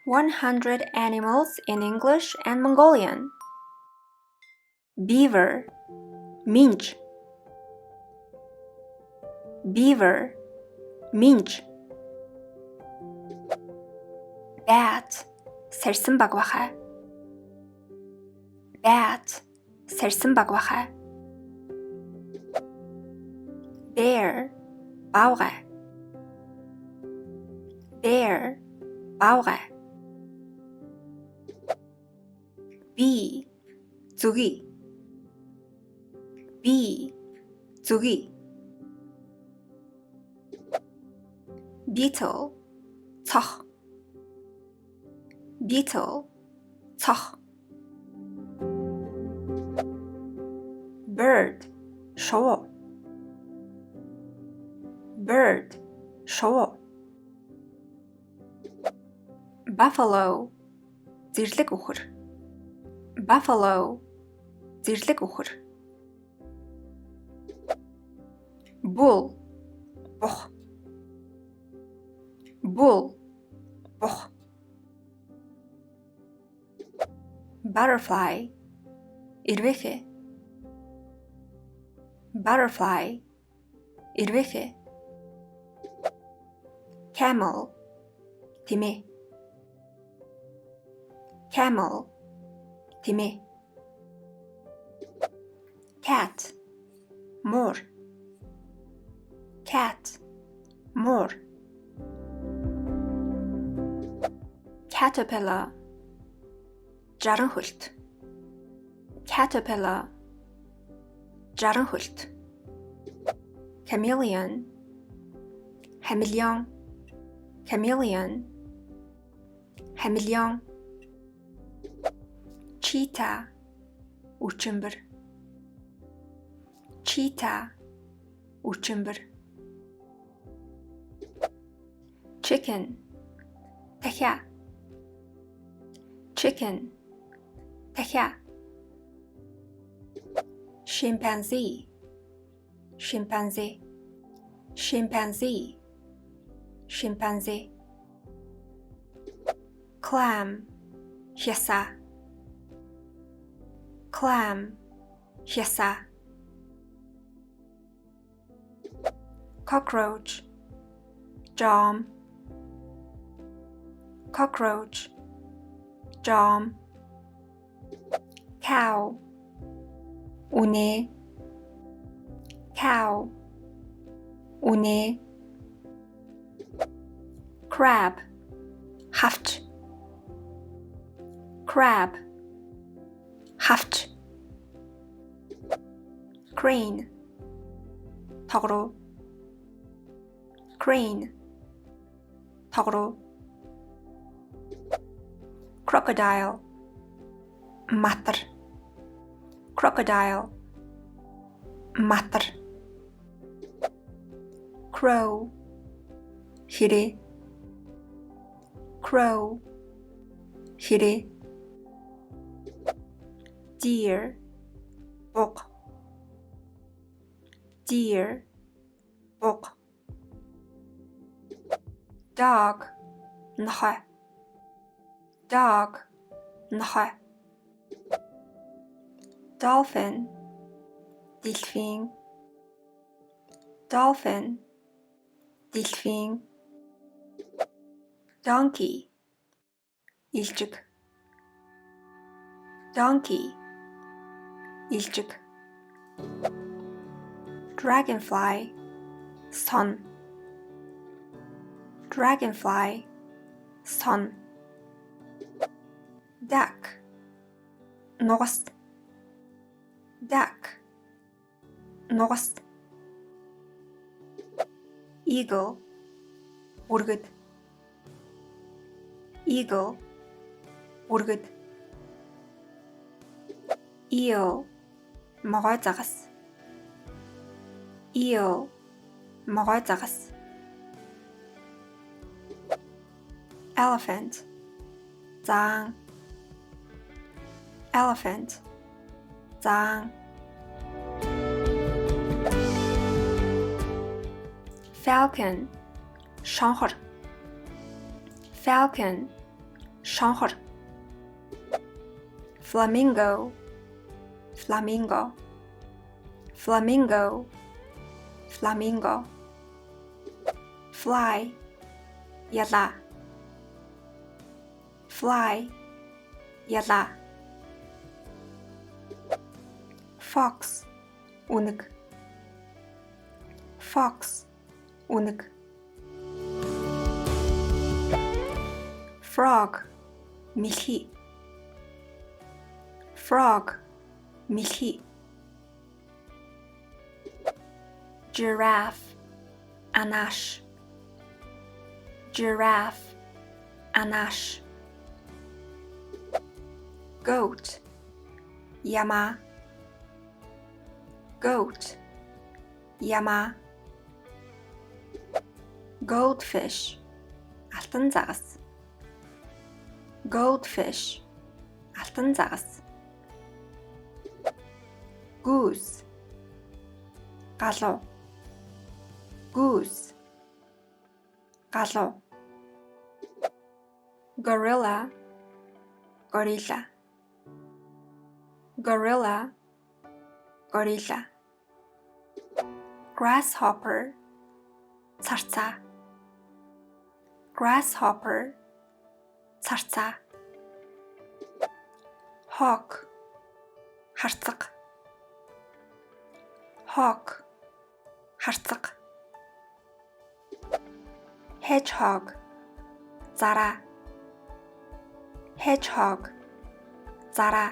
100 animals in English and Mongolian. Beaver, minch. Beaver, minch. Bat, сарсан баг баха. Bat, сарсан баг баха. Bear, бауга. Bear, бауга. Bee, зүги. Bee, зүги. Beetle, цох. Beetle, цох. Bird, шоо. Bird, шоо. Buffalo, зэрлэг үхэр. Buffalo, зэрлэг үхэр. Bull, бух. Bull, бух. Butterfly, ирвэхэ. Butterfly, ирвэхэ. Camel, тимэ. Camel, тимэ. Cat, мор. Cat, мор. Caterpillar, жаранхөлт. Caterpillar, жаранхөлт. Chameleon, хамелеон. Chameleon, хамелеон. Cheetah, үчимбэр. Cheetah, үчимбэр. Chicken, дахиа. Chicken, дахиа. Chimpanzee, chimpanzee. Chimpanzee, chimpanzee. Clam, хяса. Clam, хяса. Cockroach, jam. Cockroach, jam. Cow, үнэ. Cow, үнэ. Crab, хавч. Crab, хавч. Crane, тогроо. Crane, тогроо. Crocodile, матар. Crocodile, матар. Crow, хирэ. Crow, хирэ. Deer, бук. Deer, бук. Dog, нохой. Dog, нохой. Dolphin, дельфин. Dolphin, дельфин. Donkey, илжиг. Donkey, илжиг. Dragonfly, сон. Dragonfly, сон. Duck, нугас. Duck, нугас. Eagle, үргэд. Eagle, үргэд. Eel, могой загас. Eel, могой загас. Elephant, заан. Elephant, заан. Falcon, шонхор. Falcon, шонхор flamingo flamingo flamingo flamingo fly яла fly яла fox үнэг fox үнэг frog мэлхий frog мэлхий giraffe анааш giraffe анааш goat яма goat яма goldfish алтан загас goldfish алтан загас goose галуу goose галуу gorilla gorilla gorilla gorilla grasshopper царцаа grasshopper царцаа hawk харцаг hawk харцаг hedgehog зараа hedgehog зараа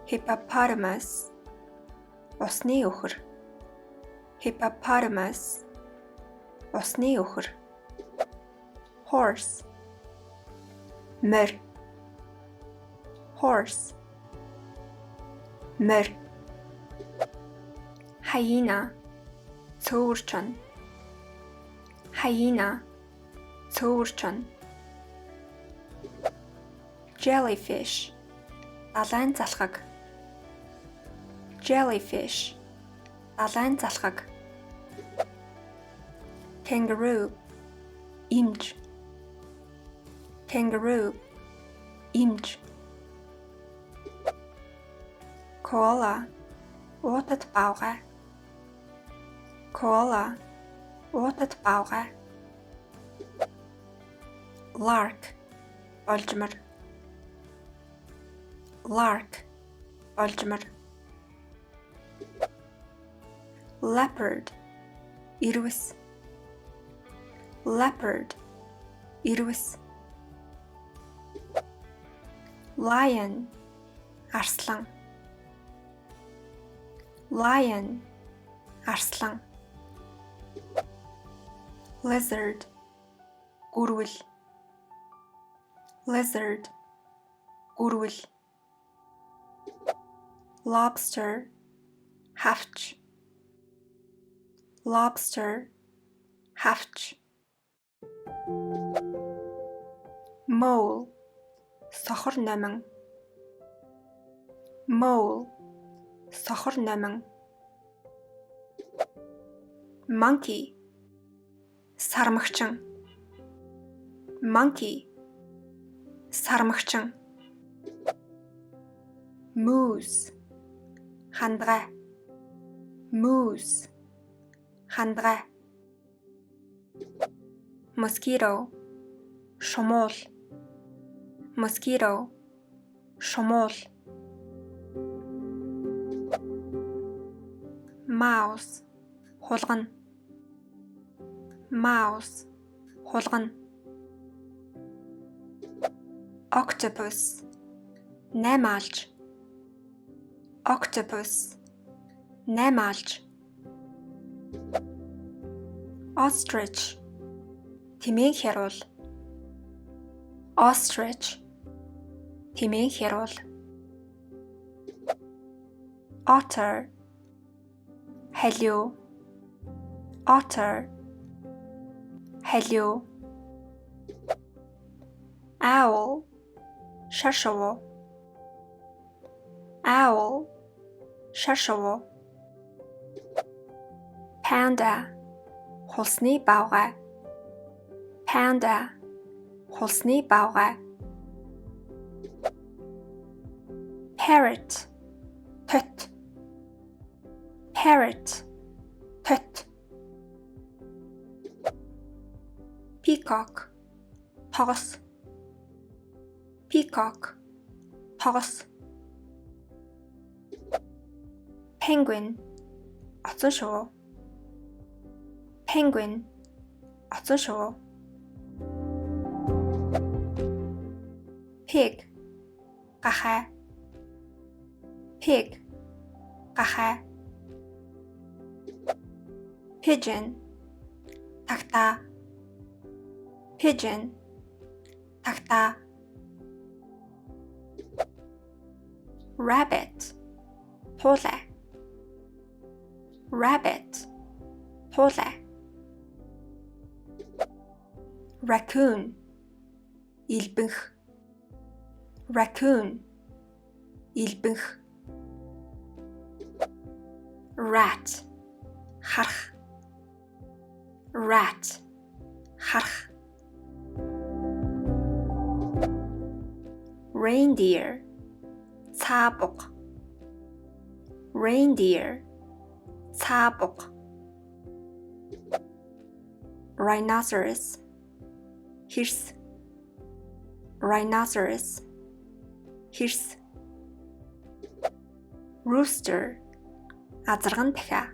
hippopotamus усны өхөр hippopotamus усны өхөр horse морь horse морь hyena цөөвөрчөн hyena цөөвөрчөн jellyfish далайн залхаг jellyfish далайн залхаг kangaroo имж kangaroo имж koala уутад баавгай koala уутад баавгай lark олжмор lark олжмор leopard ирвэс leopard ирвэс lion арслан lion арслан lizard гүрвэл lizard гүрвэл lobster хавч lobster хавч mole сохор номин mole сохор номин monkey сармагчин monkey сармагчин moose хандгай moose хандгай mosquito шумуул mosquito шумуул mouse хулгана mouse хулгана octopus наймаалж octopus наймаалж ostrich тэмээн хяруул ostrich тэмээн хяруул otter халиу otter халиу owl шаршавуу owl шаршавуу panda хулсны баавгай panda хулсны бавгай. Parrot, төт. Parrot, төт. Peacock, тогос. Peacock, тогос. Penguin, оцон шувуу. Penguin, оцон шувуу. Pig, гахай. Pig, гахай. Pigeon, тагтаа. Pigeon, тагтаа. Rabbit, туулай. Rabbit, туулай. Raccoon, илбэнх. Raccoon, илбэнх. Rat, харах. Rat, харах. Reindeer, цаабуг. Reindeer, цаабуг. Rhinoceros, хирс. Rhinoceros, хирс. Rooster, азарган дахиа.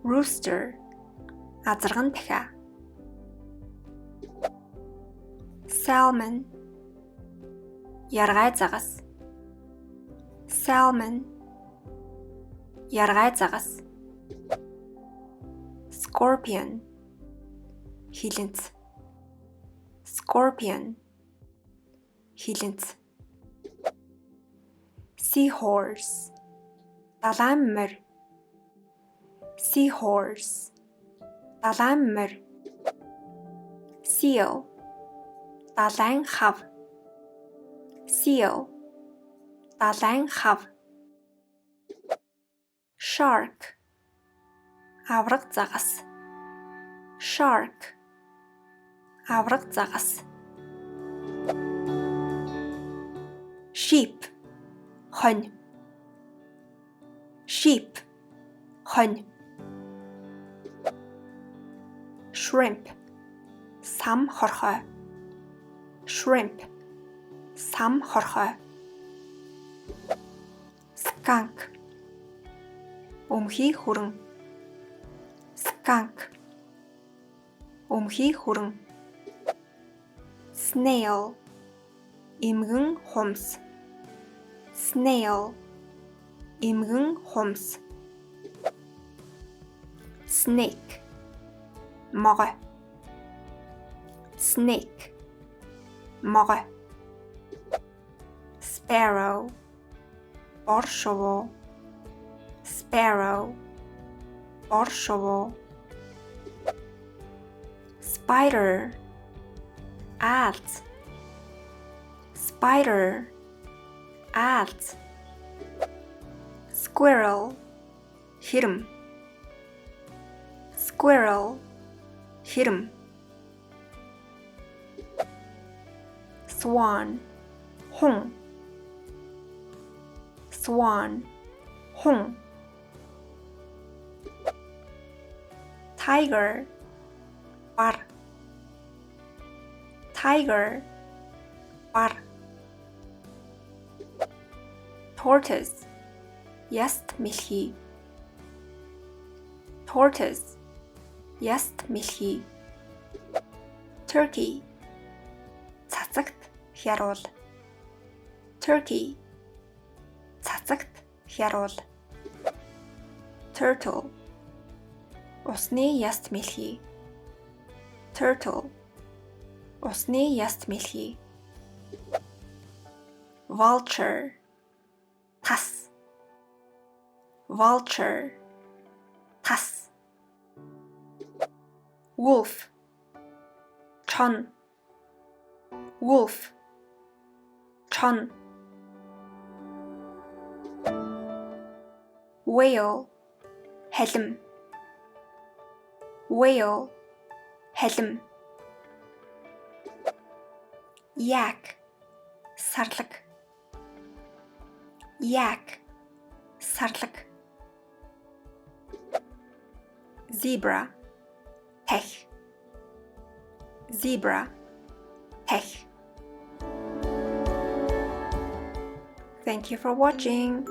Rooster, азарган дахиа. Salmon, яргай загас. Salmon, яргай загас. Scorpion, хилэнц. Scorpion, хилэнц. Seahorse, далайн морь. Seahorse, далайн морь. Seal, далайн хав. Seal, далайн хав. Shark, авраг загас. Shark, авраг загас. Sheep, хонь. Sheep, хонь. Shrimp, сам хорхой. Shrimp, сам хорхой. Skunk, өмхий хүрэн. Skunk, өмхий хүрэн. Snail, эмгэн хумс. Snail, эмгэн хумс. Snake, могой. Snake, могой. Sparrow, бор шувуу. Sparrow, бор шувуу. Spider, aalz. Spider, aalz. Squirrel, хэрэм. Squirrel, хэрэм. Swan, хун. Swan, хун. Tiger, бар. Tiger, бар. Tortoise, яст мэлхий. Tortoise, яст мэлхий. Turkey, цацагт хяруул. Turkey, цацагт хяруул. Turtle, усны яст мэлхий. Turtle, усны яст мэлхий. Vulture, тас. Vulture, тас. Wolf, чон. Wolf, чон. Whale, халим. Whale, халим. Yak, сарлаг. Yak, сарлаг. Zebra, тех. Zebra, тех. Thank you for watching.